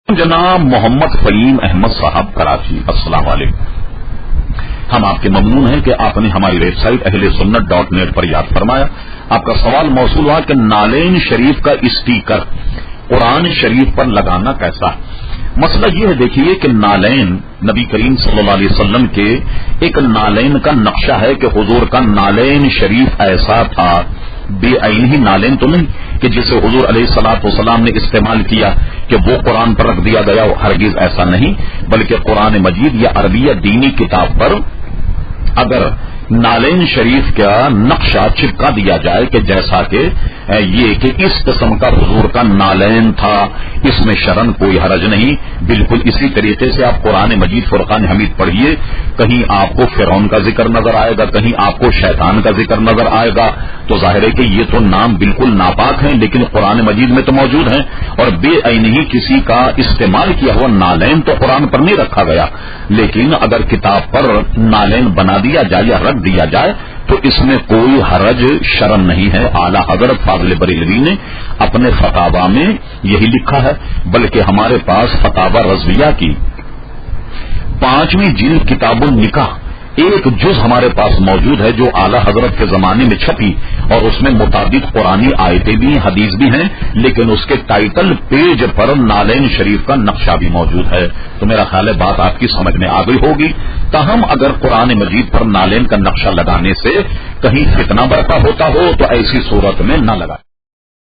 جناب محمد فہیم احمد صاحب کراچی، السلام علیکم۔ ہم آپ کے ممنون ہیں کہ آپ نے ہماری ویب سائٹ اہلسنت.net پر یاد فرمایا۔ آپ کا سوال موصول ہوا کہ نالین شریف کا اسٹیکر قرآن شریف پر لگانا کیسا؟ مسئلہ یہ ہے، دیکھیے کہ نالین نبی کریم صلی اللہ علیہ وسلم کے ایک نالین کا نقشہ ہے کہ حضور کا نالین شریف ایسا تھا، بے عین ہی نالین تو نہیں کہ جسے حضور علیہ الصلوۃ والسلام نے استعمال کیا کہ وہ قرآن پر رکھ دیا گیا، ہرگز ایسا نہیں، بلکہ قرآن مجید یا عربی یا دینی کتاب پر اگر نالین شریف کا نقشہ چپکا دیا جائے کہ جیسا کہ یہ کہ اس قسم کا حضور کا نالین تھا، اس میں شرن کوئی حرج نہیں۔ بالکل اسی طریقے سے آپ قرآن مجید فرقان حمید پڑھیے، کہیں آپ کو فرعون کا ذکر نظر آئے گا، کہیں آپ کو شیطان کا ذکر نظر آئے گا، تو ظاہر ہے کہ یہ تو نام بالکل ناپاک ہیں، لیکن قرآن مجید میں تو موجود ہیں، اور بے عین ہی کسی کا استعمال کیا ہوا نالین تو قرآن پر نہیں رکھا گیا، لیکن اگر کتاب پر نالین بنا دیا جائے یا رکھ دیا جائے تو اس میں کوئی حرج شرم نہیں ہے۔ اعلی حضرت فاضل بریلوی نے اپنے فتاوی میں یہی لکھا ہے، بلکہ ہمارے پاس فتاوی رضویہ کی 5ویں جلد کتاب النکاح ایک جز ہمارے پاس موجود ہے جو اعلی حضرت کے زمانے میں چھپی، اور اس میں متعدد قرآنی آیتیں بھی ہیں، حدیث بھی ہیں، لیکن اس کے ٹائٹل پیج پر نالین شریف کا نقشہ بھی موجود ہے۔ تو میرا خیال ہے بات آپ کی سمجھ میں آ گئی ہوگی۔ تاہم اگر قرآن مجید پر نالین کا نقشہ لگانے سے کہیں فتنہ برپا ہوتا ہو تو ایسی صورت میں نہ لگائے۔